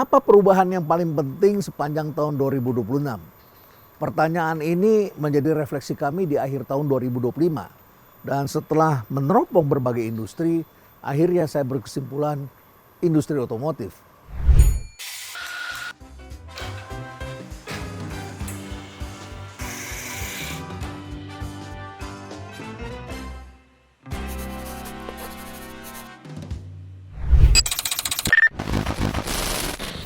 Apa perubahan yang paling penting sepanjang tahun 2026? Pertanyaan ini menjadi refleksi kami di akhir tahun 2025. Dan setelah meneropong berbagai industri, akhirnya saya berkesimpulan industri otomotif.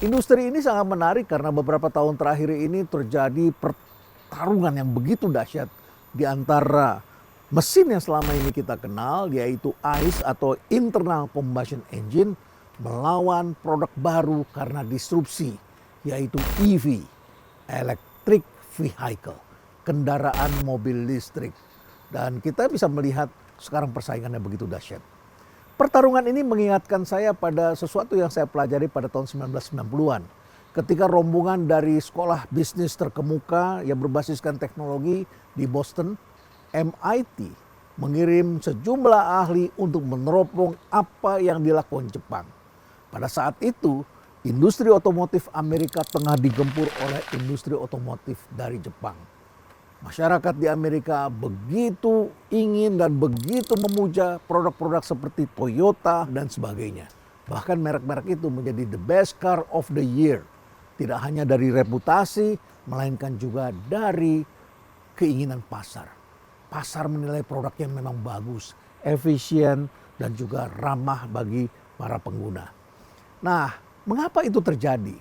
Industri ini sangat menarik karena beberapa tahun terakhir ini terjadi pertarungan yang begitu dahsyat di antara mesin yang selama ini kita kenal, yaitu ICE atau Internal Combustion Engine, melawan produk baru karena disrupsi, yaitu EV, Electric Vehicle, kendaraan mobil listrik. Dan kita bisa melihat sekarang persaingannya begitu dahsyat. Pertarungan ini mengingatkan saya pada sesuatu yang saya pelajari pada tahun 1990-an. Ketika rombongan dari sekolah bisnis terkemuka yang berbasiskan teknologi di Boston, MIT mengirim sejumlah ahli untuk meneropong apa yang dilakukan Jepang. Pada saat itu, industri otomotif Amerika tengah digempur oleh industri otomotif dari Jepang. Masyarakat di Amerika begitu ingin dan begitu memuja produk-produk seperti Toyota dan sebagainya. Bahkan merek-merek itu menjadi the best car of the year. Tidak hanya dari reputasi, melainkan juga dari keinginan pasar. Pasar menilai produk yang memang bagus, efisien, dan juga ramah bagi para pengguna. Nah, mengapa itu terjadi?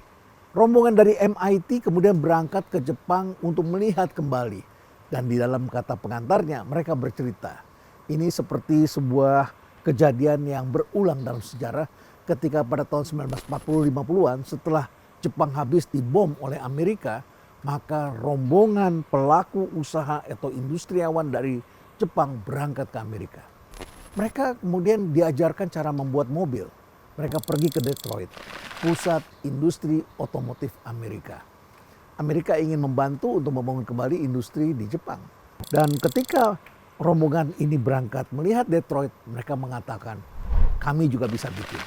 Rombongan dari MIT kemudian berangkat ke Jepang untuk melihat kembali. Dan di dalam kata pengantarnya mereka bercerita. Ini seperti sebuah kejadian yang berulang dalam sejarah ketika pada tahun 1940-50-an setelah Jepang habis dibom oleh Amerika, maka rombongan pelaku usaha atau industriawan dari Jepang berangkat ke Amerika. Mereka kemudian diajarkan cara membuat mobil. Mereka pergi ke Detroit, pusat industri otomotif Amerika. Amerika ingin membantu untuk membangun kembali industri di Jepang. Dan ketika rombongan ini berangkat melihat Detroit, mereka mengatakan, kami juga bisa bikin.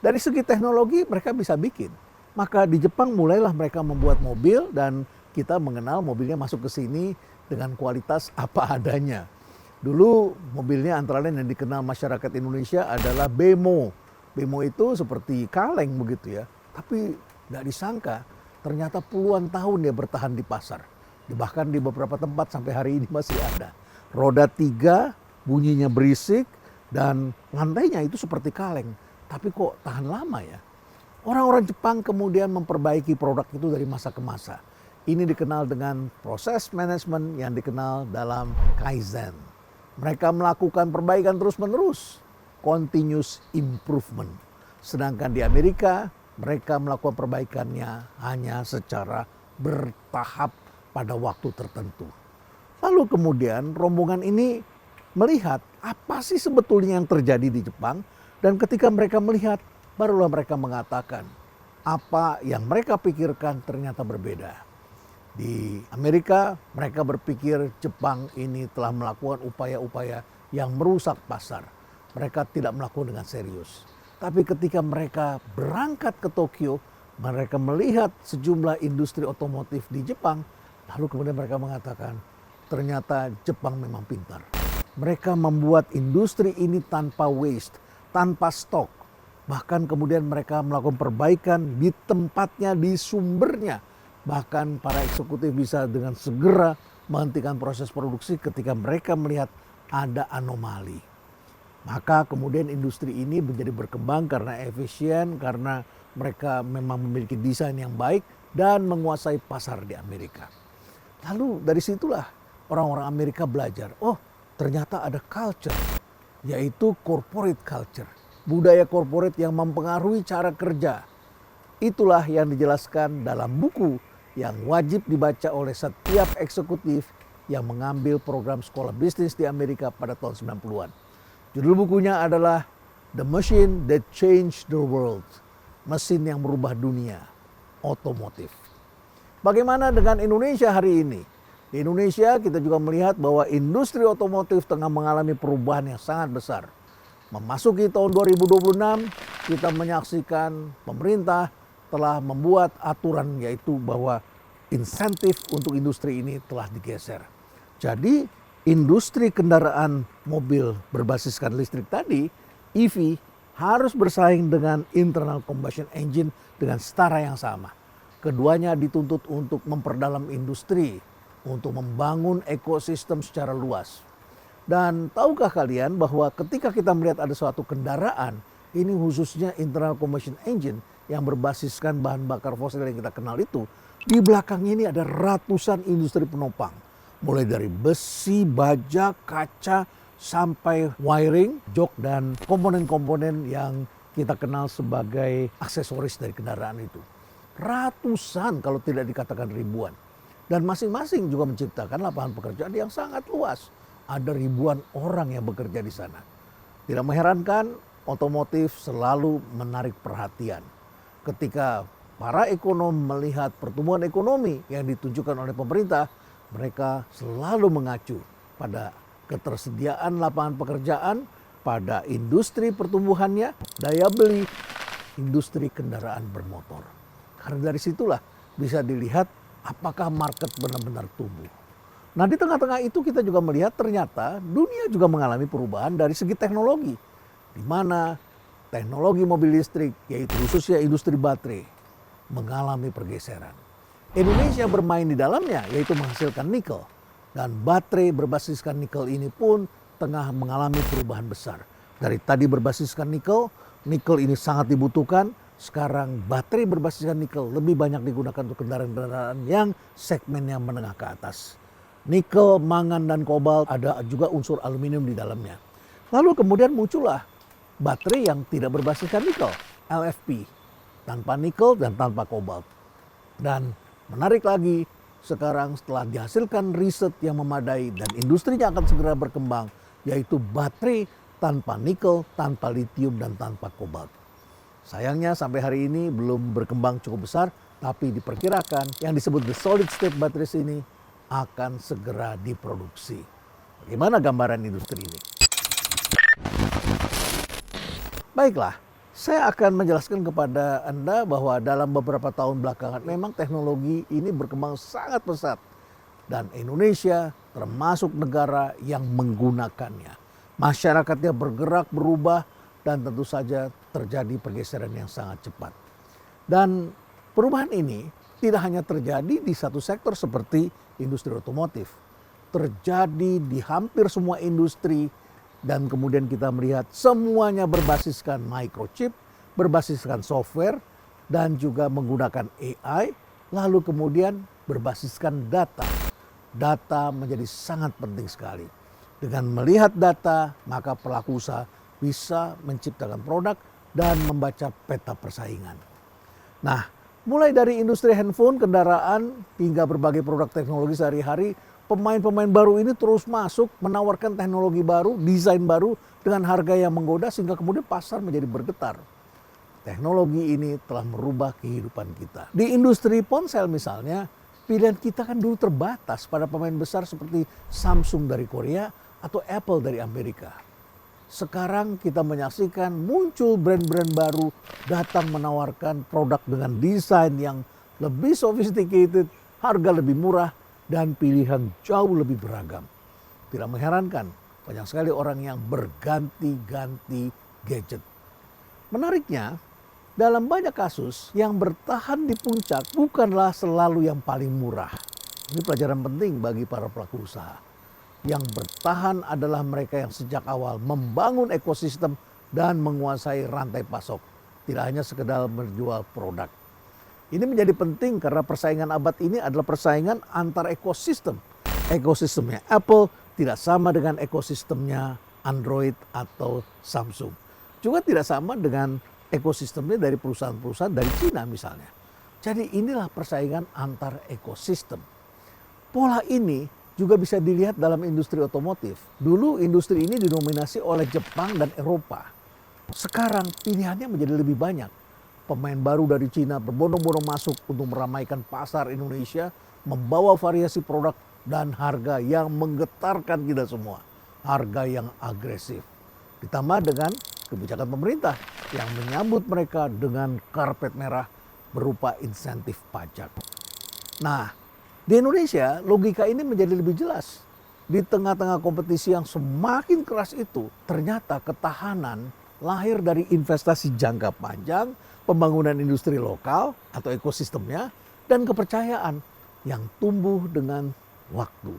Dari segi teknologi mereka bisa bikin. Maka di Jepang mulailah mereka membuat mobil dan kita mengenal mobilnya masuk ke sini dengan kualitas apa adanya. Dulu mobilnya antara lain yang dikenal masyarakat Indonesia adalah Bemo. Bemo itu seperti kaleng begitu ya. Tapi tidak disangka ternyata puluhan tahun dia bertahan di pasar. Bahkan di beberapa tempat sampai hari ini masih ada. Roda 3, bunyinya berisik, dan lantainya itu seperti kaleng. Tapi kok tahan lama ya? Orang-orang Jepang kemudian memperbaiki produk itu dari masa ke masa. Ini dikenal dengan proses manajemen yang dikenal dalam Kaizen. Mereka melakukan perbaikan terus-menerus. Continuous improvement. Sedangkan di Amerika, mereka melakukan perbaikannya hanya secara bertahap pada waktu tertentu. Lalu kemudian rombongan ini melihat apa sih sebetulnya yang terjadi di Jepang. Dan ketika mereka melihat, barulah mereka mengatakan apa yang mereka pikirkan ternyata berbeda. Di Amerika mereka berpikir Jepang ini telah melakukan upaya-upaya yang merusak pasar. Mereka tidak melakukan dengan serius. Tapi ketika mereka berangkat ke Tokyo, mereka melihat sejumlah industri otomotif di Jepang, lalu kemudian mereka mengatakan, ternyata Jepang memang pintar. Mereka membuat industri ini tanpa waste, tanpa stok. Bahkan kemudian mereka melakukan perbaikan di tempatnya, di sumbernya. Bahkan para eksekutif bisa dengan segera menghentikan proses produksi ketika mereka melihat ada anomali. Maka kemudian industri ini menjadi berkembang karena efisien, karena mereka memang memiliki desain yang baik dan menguasai pasar di Amerika. Lalu dari situlah orang-orang Amerika belajar, oh ternyata ada culture, yaitu corporate culture. Budaya corporate yang mempengaruhi cara kerja. Itulah yang dijelaskan dalam buku yang wajib dibaca oleh setiap eksekutif yang mengambil program sekolah bisnis di Amerika pada tahun 90-an. Judul bukunya adalah The Machine That Changed the World. Mesin yang merubah dunia, otomotif. Bagaimana dengan Indonesia hari ini? Di Indonesia kita juga melihat bahwa industri otomotif tengah mengalami perubahan yang sangat besar. Memasuki tahun 2026, kita menyaksikan pemerintah telah membuat aturan, yaitu bahwa insentif untuk industri ini telah digeser. Jadi industri kendaraan mobil berbasiskan listrik tadi, EV, harus bersaing dengan internal combustion engine dengan setara yang sama. Keduanya dituntut untuk memperdalam industri, untuk membangun ekosistem secara luas. Dan tahukah kalian bahwa ketika kita melihat ada suatu kendaraan, ini khususnya internal combustion engine yang berbasiskan bahan bakar fosil yang kita kenal itu, di belakangnya ini ada ratusan industri penopang. Mulai dari besi, baja, kaca, sampai wiring, jok, dan komponen-komponen yang kita kenal sebagai aksesoris dari kendaraan itu. Ratusan kalau tidak dikatakan ribuan. Dan masing-masing juga menciptakan lapangan pekerjaan yang sangat luas. Ada ribuan orang yang bekerja di sana. Tidak mengherankan, otomotif selalu menarik perhatian. Ketika para ekonom melihat pertumbuhan ekonomi yang ditunjukkan oleh pemerintah, mereka selalu mengacu pada ketersediaan lapangan pekerjaan, pada industri pertumbuhannya, daya beli, industri kendaraan bermotor. Karena dari situlah bisa dilihat apakah market benar-benar tumbuh. Nah, di tengah-tengah itu kita juga melihat ternyata dunia juga mengalami perubahan dari segi teknologi. Di mana teknologi mobil listrik, yaitu khususnya industri baterai, mengalami pergeseran. Indonesia bermain di dalamnya, yaitu menghasilkan nikel. Dan baterai berbasiskan nikel ini pun tengah mengalami perubahan besar. Dari tadi berbasiskan nikel, nikel ini sangat dibutuhkan. Sekarang baterai berbasiskan nikel lebih banyak digunakan untuk kendaraan-kendaraan yang segmennya menengah ke atas. Nikel, mangan, dan kobalt, ada juga unsur aluminium di dalamnya. Lalu kemudian muncullah baterai yang tidak berbasiskan nikel, LFP, tanpa nikel dan tanpa kobalt. Dan menarik lagi, sekarang setelah dihasilkan riset yang memadai dan industrinya akan segera berkembang, yaitu baterai tanpa nikel, tanpa litium, dan tanpa kobalt. Sayangnya sampai hari ini belum berkembang cukup besar, tapi diperkirakan yang disebut the solid state batteries ini akan segera diproduksi. Bagaimana gambaran industri ini? Baiklah, saya akan menjelaskan kepada Anda bahwa dalam beberapa tahun belakangan memang teknologi ini berkembang sangat pesat. Dan Indonesia termasuk negara yang menggunakannya. Masyarakatnya bergerak, berubah, dan tentu saja terjadi pergeseran yang sangat cepat. Dan perubahan ini tidak hanya terjadi di satu sektor seperti industri otomotif. Terjadi di hampir semua industri, dan kemudian kita melihat semuanya berbasiskan microchip, berbasiskan software, dan juga menggunakan AI, lalu kemudian berbasiskan data. Data menjadi sangat penting sekali. Dengan melihat data, maka pelaku usaha bisa menciptakan produk dan membaca peta persaingan. Nah, mulai dari industri handphone, kendaraan, hingga berbagai produk teknologi sehari-hari, pemain-pemain baru ini terus masuk, menawarkan teknologi baru, desain baru, dengan harga yang menggoda, sehingga kemudian pasar menjadi bergetar. Teknologi ini telah merubah kehidupan kita. Di industri ponsel misalnya, pilihan kita kan dulu terbatas pada pemain besar seperti Samsung dari Korea atau Apple dari Amerika. Sekarang kita menyaksikan muncul brand-brand baru datang menawarkan produk dengan desain yang lebih sophisticated, harga lebih murah, dan pilihan jauh lebih beragam. Tidak mengherankan, banyak sekali orang yang berganti-ganti gadget. Menariknya, dalam banyak kasus yang bertahan di puncak bukanlah selalu yang paling murah. Ini pelajaran penting bagi para pelaku usaha. Yang bertahan adalah mereka yang sejak awal membangun ekosistem dan menguasai rantai pasok. Tidak hanya sekedar menjual produk. Ini menjadi penting karena persaingan abad ini adalah persaingan antar ekosistem. Ekosistemnya Apple tidak sama dengan ekosistemnya Android atau Samsung. Juga tidak sama dengan ekosistemnya dari perusahaan-perusahaan dari Cina misalnya. Jadi inilah persaingan antar ekosistem. Pola ini juga bisa dilihat dalam industri otomotif. Dulu industri ini didominasi oleh Jepang dan Eropa. Sekarang pilihannya menjadi lebih banyak. Pemain baru dari Cina berbondong-bondong masuk untuk meramaikan pasar Indonesia, membawa variasi produk dan harga yang menggetarkan kita semua. Harga yang agresif. Ditambah dengan kebijakan pemerintah yang menyambut mereka dengan karpet merah berupa insentif pajak. Nah, di Indonesia logika ini menjadi lebih jelas. Di tengah-tengah kompetisi yang semakin keras itu, ternyata ketahanan lahir dari investasi jangka panjang, pembangunan industri lokal atau ekosistemnya, dan kepercayaan yang tumbuh dengan waktu.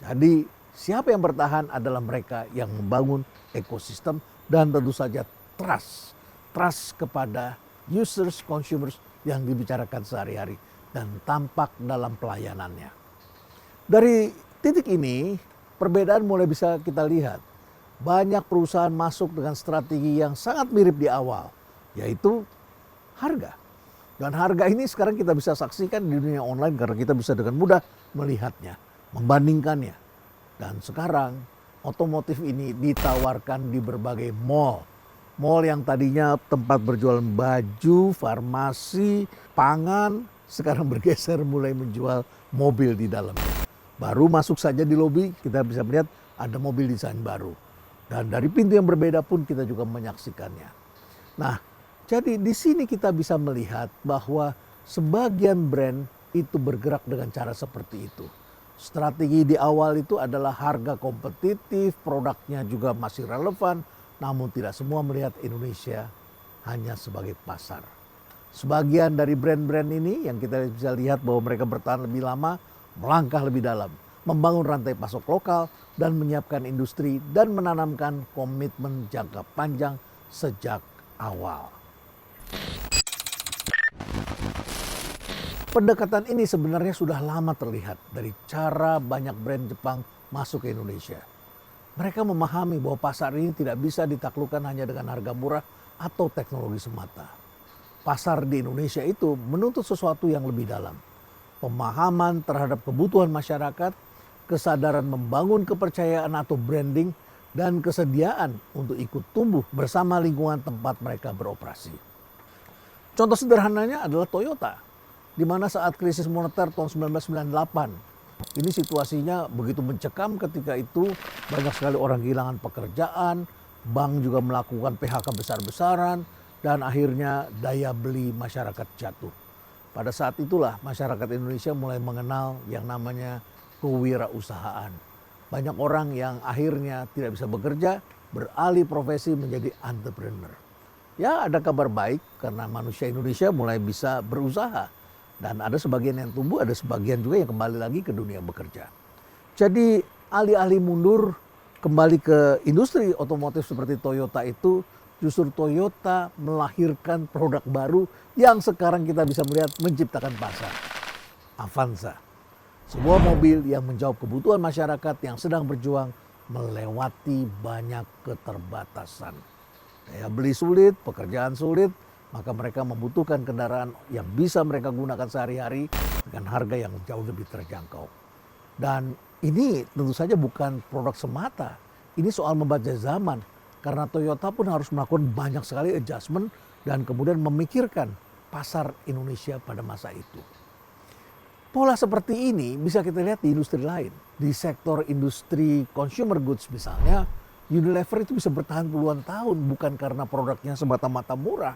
Jadi siapa yang bertahan adalah mereka yang membangun ekosistem dan tentu saja trust. Trust kepada users, consumers yang dibicarakan sehari-hari dan tampak dalam pelayanannya. Dari titik ini, perbedaan mulai bisa kita lihat. Banyak perusahaan masuk dengan strategi yang sangat mirip di awal, yaitu harga. Dan harga ini sekarang kita bisa saksikan di dunia online karena kita bisa dengan mudah melihatnya, membandingkannya. Dan sekarang otomotif ini ditawarkan di berbagai mall. Mall yang tadinya tempat berjualan baju, farmasi, pangan, sekarang bergeser mulai menjual mobil di dalamnya. Baru masuk saja di lobi kita bisa melihat ada mobil desain baru. Dan dari pintu yang berbeda pun kita juga menyaksikannya. Nah, jadi di sini kita bisa melihat bahwa sebagian brand itu bergerak dengan cara seperti itu. Strategi di awal itu adalah harga kompetitif, produknya juga masih relevan, namun tidak semua melihat Indonesia hanya sebagai pasar. Sebagian dari brand-brand ini yang kita bisa lihat bahwa mereka bertahan lebih lama, melangkah lebih dalam, membangun rantai pasok lokal dan menyiapkan industri dan menanamkan komitmen jangka panjang sejak awal. Pendekatan ini sebenarnya sudah lama terlihat dari cara banyak brand Jepang masuk ke Indonesia. Mereka memahami bahwa pasar ini tidak bisa ditaklukkan hanya dengan harga murah atau teknologi semata. Pasar di Indonesia itu menuntut sesuatu yang lebih dalam. Pemahaman terhadap kebutuhan masyarakat, kesadaran membangun kepercayaan atau branding, dan kesediaan untuk ikut tumbuh bersama lingkungan tempat mereka beroperasi. Contoh sederhananya adalah Toyota, di mana saat krisis moneter tahun 1998, ini situasinya begitu mencekam ketika itu banyak sekali orang kehilangan pekerjaan, bank juga melakukan PHK besar-besaran, dan akhirnya daya beli masyarakat jatuh. Pada saat itulah masyarakat Indonesia mulai mengenal yang namanya kewirausahaan. Banyak orang yang akhirnya tidak bisa bekerja, beralih profesi menjadi entrepreneur. Ya, ada kabar baik karena manusia Indonesia mulai bisa berusaha. Dan ada sebagian yang tumbuh, ada sebagian juga yang kembali lagi ke dunia bekerja. Jadi alih-alih mundur kembali ke industri otomotif seperti Toyota itu, justru Toyota melahirkan produk baru yang sekarang kita bisa melihat menciptakan pasar. Avanza, sebuah mobil yang menjawab kebutuhan masyarakat yang sedang berjuang melewati banyak keterbatasan. Daya beli sulit, pekerjaan sulit, maka mereka membutuhkan kendaraan yang bisa mereka gunakan sehari-hari dengan harga yang jauh lebih terjangkau. Dan ini tentu saja bukan produk semata, ini soal membaca zaman. Karena Toyota pun harus melakukan banyak sekali adjustment dan kemudian memikirkan pasar Indonesia pada masa itu. Pola seperti ini bisa kita lihat di industri lain. Di sektor industri consumer goods misalnya, Unilever itu bisa bertahan puluhan tahun bukan karena produknya semata-mata murah,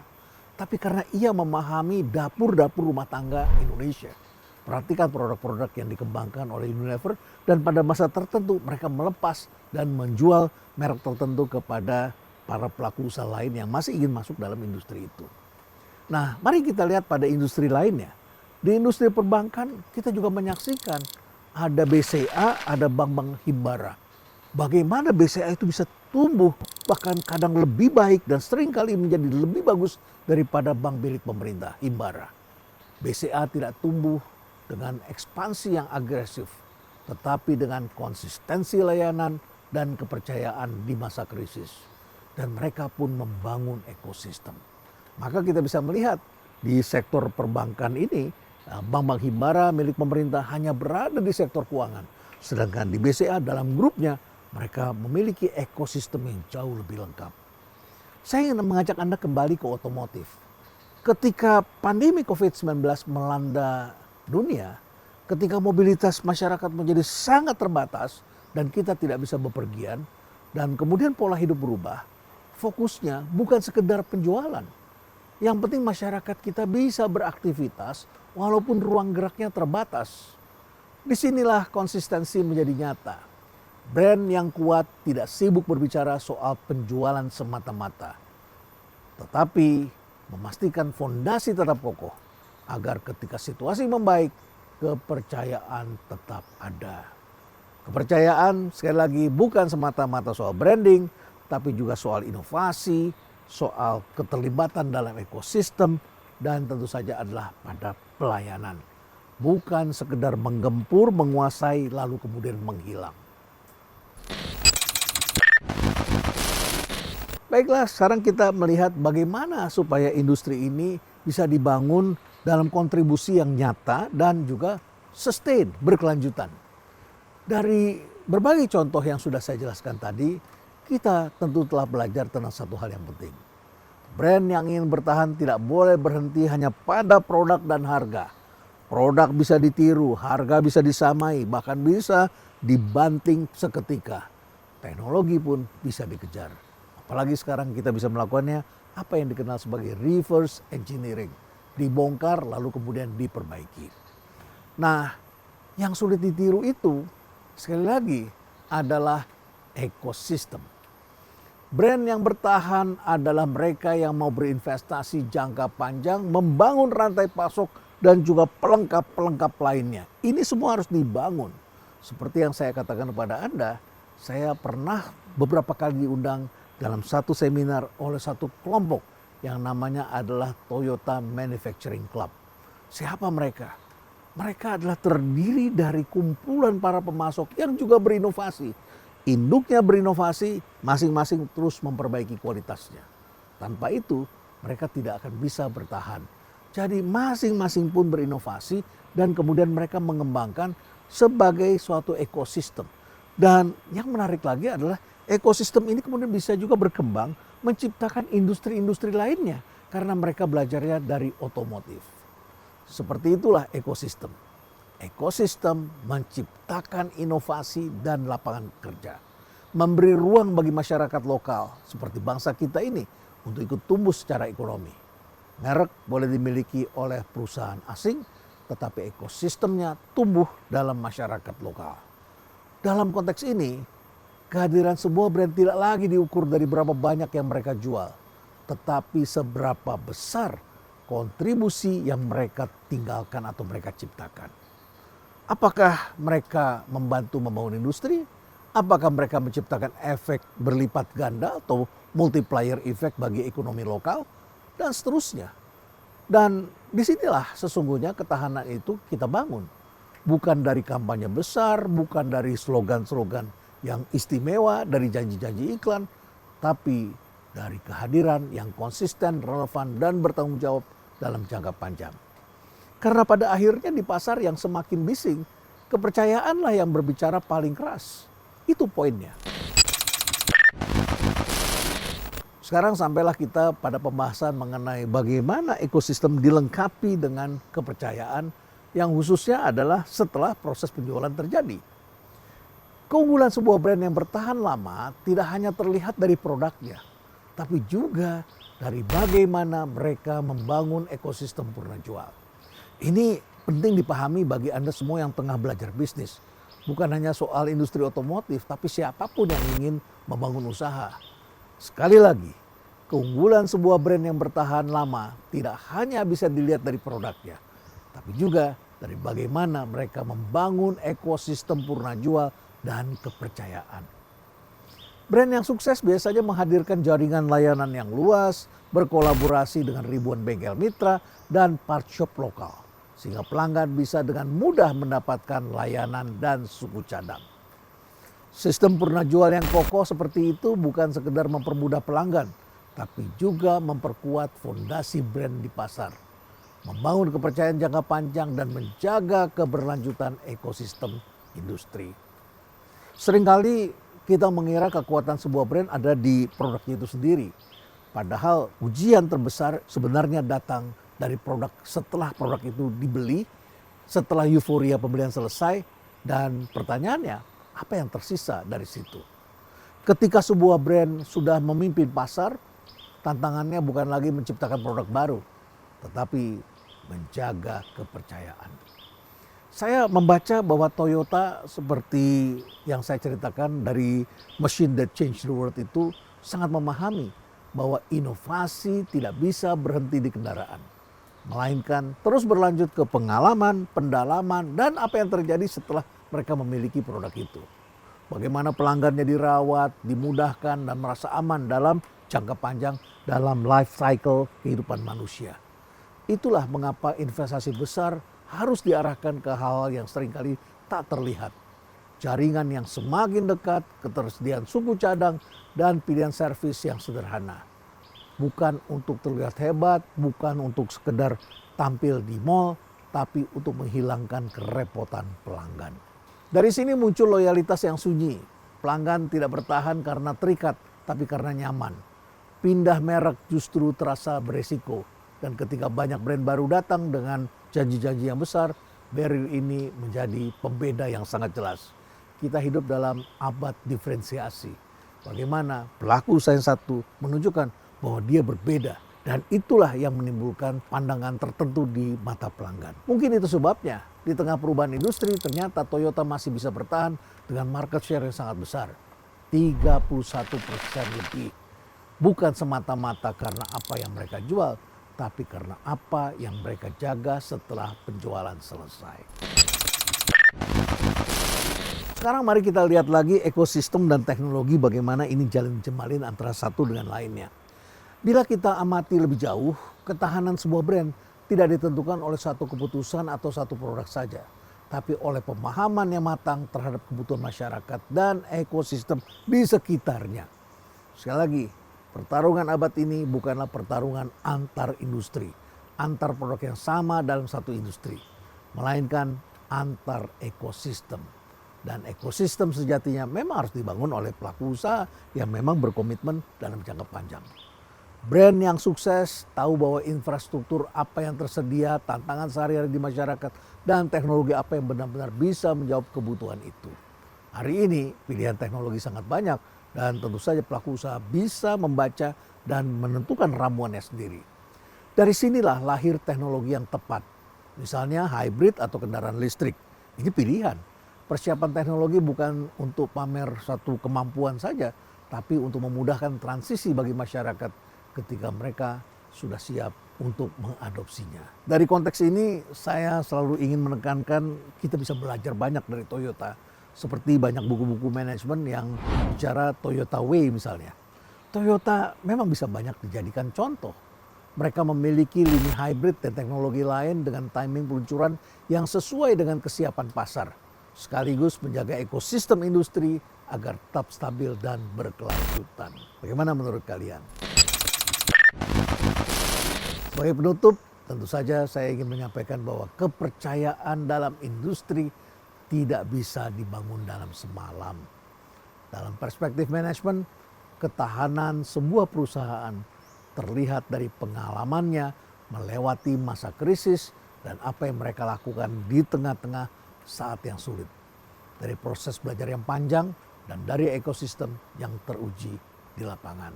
tapi karena ia memahami dapur-dapur rumah tangga Indonesia. Perhatikan produk-produk yang dikembangkan oleh Unilever dan pada masa tertentu mereka melepas dan menjual merek tertentu kepada para pelaku usaha lain yang masih ingin masuk dalam industri itu. Nah, mari kita lihat pada industri lainnya. Di industri perbankan kita juga menyaksikan ada BCA, ada bank-bank himbara. Bagaimana BCA itu bisa tumbuh bahkan kadang lebih baik dan seringkali menjadi lebih bagus daripada bank milik pemerintah himbara. BCA tidak tumbuh dengan ekspansi yang agresif, tetapi dengan konsistensi layanan dan kepercayaan di masa krisis. Dan mereka pun membangun ekosistem. Maka kita bisa melihat di sektor perbankan ini, bank-bank himbara milik pemerintah hanya berada di sektor keuangan. Sedangkan di BCA dalam grupnya, mereka memiliki ekosistem yang jauh lebih lengkap. Saya ingin mengajak Anda kembali ke otomotif. Ketika pandemi COVID-19 melanda dunia, ketika mobilitas masyarakat menjadi sangat terbatas dan kita tidak bisa bepergian, dan kemudian pola hidup berubah, fokusnya bukan sekedar penjualan. Yang penting masyarakat kita bisa beraktivitas walaupun ruang geraknya terbatas. Disinilah konsistensi menjadi nyata. Brand yang kuat tidak sibuk berbicara soal penjualan semata-mata, tetapi memastikan fondasi tetap kokoh agar ketika situasi membaik, kepercayaan tetap ada. Kepercayaan sekali lagi bukan semata-mata soal branding, tapi juga soal inovasi, soal keterlibatan dalam ekosistem, dan tentu saja adalah pada pelayanan. Bukan sekedar menggempur, menguasai, lalu kemudian menghilang. Baiklah, sekarang kita melihat bagaimana supaya industri ini bisa dibangun dalam kontribusi yang nyata dan juga sustain, berkelanjutan. Dari berbagai contoh yang sudah saya jelaskan tadi, kita tentu telah belajar tentang satu hal yang penting. Brand yang ingin bertahan tidak boleh berhenti hanya pada produk dan harga. Produk bisa ditiru, harga bisa disamai, bahkan bisa dibanting seketika. Teknologi pun bisa dikejar. Apalagi sekarang kita bisa melakukannya apa yang dikenal sebagai reverse engineering. Dibongkar lalu kemudian diperbaiki. Nah, yang sulit ditiru itu sekali lagi adalah ekosistem. Brand yang bertahan adalah mereka yang mau berinvestasi jangka panjang, membangun rantai pasok dan juga pelengkap-pelengkap lainnya. Ini semua harus dibangun. Seperti yang saya katakan kepada Anda, saya pernah beberapa kali diundang dalam satu seminar oleh satu kelompok yang namanya adalah Toyota Manufacturing Club. Siapa mereka? Mereka adalah terdiri dari kumpulan para pemasok yang juga berinovasi. Induknya berinovasi, masing-masing terus memperbaiki kualitasnya. Tanpa itu, mereka tidak akan bisa bertahan. Jadi masing-masing pun berinovasi dan kemudian mereka mengembangkan sebagai suatu ekosistem. Dan yang menarik lagi adalah ekosistem ini kemudian bisa juga berkembang menciptakan industri-industri lainnya karena mereka belajarnya dari otomotif. Seperti itulah ekosistem. Ekosistem menciptakan inovasi dan lapangan kerja. Memberi ruang bagi masyarakat lokal seperti bangsa kita ini untuk ikut tumbuh secara ekonomi. Merek boleh dimiliki oleh perusahaan asing, tetapi ekosistemnya tumbuh dalam masyarakat lokal. Dalam konteks ini, kehadiran sebuah brand tidak lagi diukur dari berapa banyak yang mereka jual, tetapi seberapa besar kontribusi yang mereka tinggalkan atau mereka ciptakan. Apakah mereka membantu membangun industri? Apakah mereka menciptakan efek berlipat ganda atau multiplier effect bagi ekonomi lokal? Dan seterusnya. Dan disinilah sesungguhnya ketahanan itu kita bangun. Bukan dari kampanye besar, bukan dari slogan-slogan yang istimewa, dari janji-janji iklan, tapi dari kehadiran yang konsisten, relevan, dan bertanggung jawab dalam jangka panjang. Karena pada akhirnya di pasar yang semakin bising, kepercayaanlah yang berbicara paling keras. Itu poinnya. Sekarang sampailah kita pada pembahasan mengenai bagaimana ekosistem dilengkapi dengan kepercayaan yang khususnya adalah setelah proses penjualan terjadi. Keunggulan sebuah brand yang bertahan lama tidak hanya terlihat dari produknya, tapi juga dari bagaimana mereka membangun ekosistem purna jual. Ini penting dipahami bagi Anda semua yang tengah belajar bisnis. Bukan hanya soal industri otomotif, tapi siapapun yang ingin membangun usaha. Sekali lagi, keunggulan sebuah brand yang bertahan lama tidak hanya bisa dilihat dari produknya, tapi juga dari bagaimana mereka membangun ekosistem purna jual dan kepercayaan. Brand yang sukses biasanya menghadirkan jaringan layanan yang luas, berkolaborasi dengan ribuan bengkel mitra dan part shop lokal, sehingga pelanggan bisa dengan mudah mendapatkan layanan dan suku cadang. Sistem purna jual yang kokoh seperti itu bukan sekedar mempermudah pelanggan, tapi juga memperkuat fondasi brand di pasar, membangun kepercayaan jangka panjang dan menjaga keberlanjutan ekosistem industri. Seringkali kita mengira kekuatan sebuah brand ada di produknya itu sendiri. Padahal ujian terbesar sebenarnya datang dari produk setelah produk itu dibeli, setelah euforia pembelian selesai, dan pertanyaannya apa yang tersisa dari situ. Ketika sebuah brand sudah memimpin pasar, Tantangannya bukan lagi menciptakan produk baru, tetapi menjaga kepercayaan. Saya membaca bahwa Toyota seperti yang saya ceritakan dari Machine That Changed the World itu sangat memahami bahwa inovasi tidak bisa berhenti di kendaraan, melainkan terus berlanjut ke pengalaman, pendalaman, dan apa yang terjadi setelah mereka memiliki produk itu. Bagaimana pelanggannya dirawat, dimudahkan, dan merasa aman dalam jangka panjang dalam life cycle kehidupan manusia. Itulah mengapa investasi besar harus diarahkan ke hal-hal yang seringkali tak terlihat. Jaringan yang semakin dekat, ketersediaan suku cadang, dan pilihan servis yang sederhana. Bukan untuk terlihat hebat, bukan untuk sekedar tampil di mall, tapi untuk menghilangkan kerepotan pelanggan. Dari sini muncul loyalitas yang sunyi. Pelanggan tidak bertahan karena terikat, tapi karena nyaman. Pindah merek justru terasa beresiko. Dan ketika banyak brand baru datang dengan janji-janji yang besar, barrier ini menjadi pembeda yang sangat jelas. Kita hidup dalam abad diferensiasi. Bagaimana pelaku usaha yang satu menunjukkan bahwa dia berbeda. Dan itulah yang menimbulkan pandangan tertentu di mata pelanggan. Mungkin itu sebabnya di tengah perubahan industri ternyata Toyota masih bisa bertahan dengan market share yang sangat besar. 31% lebih. Bukan semata-mata karena apa yang mereka jual, tapi karena apa yang mereka jaga setelah penjualan selesai. Sekarang mari kita lihat lagi ekosistem dan teknologi bagaimana ini jalin jemalin antara satu dengan lainnya. Bila kita amati lebih jauh, ketahanan sebuah brand tidak ditentukan oleh satu keputusan atau satu produk saja, tapi oleh pemahaman yang matang terhadap kebutuhan masyarakat dan ekosistem di sekitarnya. Sekali lagi, pertarungan abad ini bukanlah pertarungan antar industri, antar produk yang sama dalam satu industri, melainkan antar ekosistem. Dan ekosistem sejatinya memang harus dibangun oleh pelaku usaha yang memang berkomitmen dalam jangka panjang. Brand yang sukses tahu bahwa infrastruktur apa yang tersedia, tantangan sehari-hari di masyarakat, dan teknologi apa yang benar-benar bisa menjawab kebutuhan itu. Hari ini pilihan teknologi sangat banyak dan tentu saja pelaku usaha bisa membaca dan menentukan ramuannya sendiri. Dari sinilah lahir teknologi yang tepat. Misalnya hybrid atau kendaraan listrik. Ini pilihan. Persiapan teknologi bukan untuk pamer satu kemampuan saja, tapi untuk memudahkan transisi bagi masyarakat ketika mereka sudah siap untuk mengadopsinya. Dari konteks ini saya selalu ingin menekankan kita bisa belajar banyak dari Toyota. Seperti banyak buku-buku manajemen yang bicara Toyota Way misalnya. Toyota memang bisa banyak dijadikan contoh. Mereka memiliki lini hybrid dan teknologi lain dengan timing peluncuran yang sesuai dengan kesiapan pasar. Sekaligus menjaga ekosistem industri agar tetap stabil dan berkelanjutan. Bagaimana menurut kalian? Sebagai penutup, tentu saja saya ingin menyampaikan bahwa kepercayaan dalam industri tidak bisa dibangun dalam semalam. Dalam perspektif manajemen, ketahanan sebuah perusahaan terlihat dari pengalamannya melewati masa krisis dan apa yang mereka lakukan di tengah-tengah saat yang sulit. Dari proses belajar yang panjang dan dari ekosistem yang teruji di lapangan.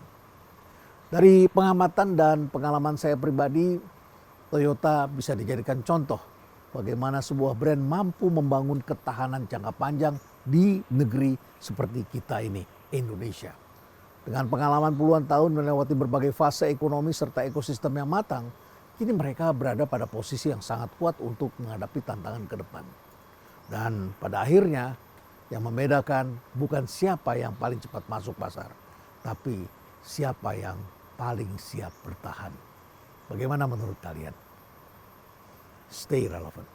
Dari pengamatan dan pengalaman saya pribadi, Toyota bisa dijadikan contoh bagaimana sebuah brand mampu membangun ketahanan jangka panjang di negeri seperti kita ini, Indonesia. Dengan pengalaman puluhan tahun melewati berbagai fase ekonomi serta ekosistem yang matang, kini mereka berada pada posisi yang sangat kuat untuk menghadapi tantangan ke depan. Dan pada akhirnya, yang membedakan bukan siapa yang paling cepat masuk pasar, tapi siapa yang paling siap bertahan. Bagaimana menurut kalian? Stay relevant.